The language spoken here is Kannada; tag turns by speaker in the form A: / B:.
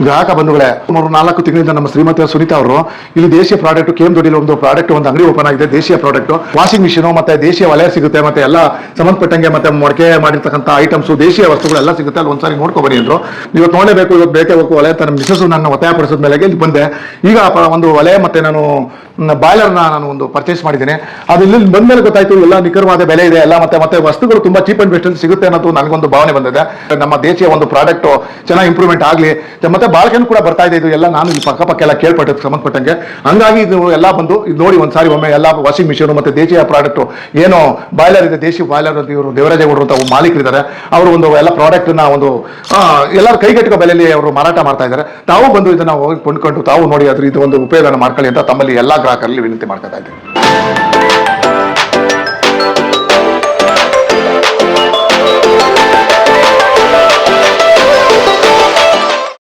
A: ಗ್ರಾಹಕ ಬಂಧುಗಳೇ, 3-4 ತಿಂಗಳಿಂದ ನಮ್ಮ ಶ್ರೀಮತಿ ಸುನೀತಾ ಅವರು ಇಲ್ಲಿ ದೇಶೀಯ ಪ್ರಾಡಕ್ಟ್ KM ದೊಡ್ಡಿಲಿ ಒಂದು ಅಂಗಡಿ ಓಪನ್ ಆಗಿದೆ. ದೇಶೀಯ ಪ್ರಾಡಕ್ಟ್ ವಾಷಿಂಗ್ ಮಿಷಿನ್ ಮತ್ತೆ ದೇಶೀಯ ವಲಯ ಸಿಗುತ್ತೆ, ಮತ್ತೆ ಎಲ್ಲ ಸಂಬಂಧಪಟ್ಟಂಗೆ ಮತ್ತೆ ಮೊಳಕೆ ಮಾಡಿರ್ತಕ್ಕಂಥ ಐಟಮ್ಸ್ ದೇಶೀಯ ವಸ್ತುಗಳೆಲ್ಲ ಸಿಗುತ್ತೆ. ಅಲ್ಲಿ ಒಂದ್ಸಾರಿ ನೋಡ್ಕೊಬರಿ ಅಂದ್ರು. ಇವತ್ತು ನೋಡಲೇಬೇಕು, ಇವತ್ತು ಬೇಕೇ ಬೇಕು ವಲಯ ಅಂತ ನಮ್ಮ ಮಿಸಸ್ ನನ್ನ ಒತ್ತಾಯಪಡಿಸಿದ ಮೇಲೆ ಇಲ್ಲಿ ಬಂದೆ. ಈಗ ಒಂದು ವಲಯ ಮತ್ತೆ ನಾನು ಬಾಯ್ಲರ್ನ ನಾನು ಒಂದು ಪರ್ಚೇಸ್ ಮಾಡಿದ್ದೀನಿ. ಅದು ಇಲ್ಲಿ ಬಂದ್ಮೇಲೆ ಗೊತ್ತಾಯ್ತು ಎಲ್ಲ ನಿಖರವಾದ ಬೆಲೆ ಇದೆ ಎಲ್ಲ, ಮತ್ತೆ ವಸ್ತುಗಳು ತುಂಬಾ ಚೀಪ್ ಅಂಡ್ ಬೆಸ್ಟ್ ಅಲ್ಲಿ ಸಿಗುತ್ತೆ ಅನ್ನೋದು ನನಗೊಂದು ಭಾವನೆ ಬಂದಿದೆ. ನಮ್ಮ ದೇಶೀಯ ಒಂದು ಪ್ರಾಡಕ್ಟ್ ಚೆನ್ನಾಗಿ ಇಂಪ್ರೂವ್ಮೆಂಟ್ ಆಗಲಿ, ಮತ್ತೆ ಬಾಳ್ಕೆನೂ ಕೂಡ ಬರ್ತಾ ಇದೆ. ಇದು ಎಲ್ಲ ನಾನು ಈ ಪಕ್ಕ ಎಲ್ಲ ಕೇಳ್ಪಟ್ಟಕ್ಕೆ ಸಂಬಂಧಪಟ್ಟಂಗೆ. ಹಂಗಾಗಿ ಇದು ಎಲ್ಲ ಬಂದು ಇದು ನೋಡಿ ಒಂದ್ಸಾರಿ ಒಮ್ಮೆ ಎಲ್ಲ ವಾಷಿಂಗ್ ಮಿಷಿನ್ ಮತ್ತೆ ದೇಶೀಯ ಪ್ರಾಡಕ್ಟ್ ಏನು ಬಾಯ್ಲರ್ ಇದೆ, ದೇಶಿ ಬಾಯ್ಲರ್ ಅಂತ ಇವರು ದೇವರಾಜೇಗೌಡರು ಅಂತ ಮಾಲೀಕರಿದ್ದಾರೆ. ಅವರು ಒಂದು ಎಲ್ಲ ಪ್ರಾಡಕ್ಟ್ ನ ಒಂದು ಎಲ್ಲರ ಕೈಗೆಟುಕೋ ಬೆಲೆಯಲ್ಲಿ ಅವರು ಮಾರಾಟ ಮಾಡ್ತಾ ಇದ್ದಾರೆ. ತಾವು ಬಂದು ಇದನ್ನ ಹೋಗಿ ಕೊಂಡ್ಕೊಂಡು ತಾವು ನೋಡಿ ಅದ್ರ ಇದು ಒಂದು ಉಪಯೋಗನ ಮಾಡ್ಕೊಳ್ಳಿ ಅಂತ ತಮ್ಮಲ್ಲಿ ಎಲ್ಲಾ ಗ್ರಾಹಕರಲ್ಲಿ ವಿನಂತಿ ಮಾಡ್ತಾ ಇದ್ದೀನಿ.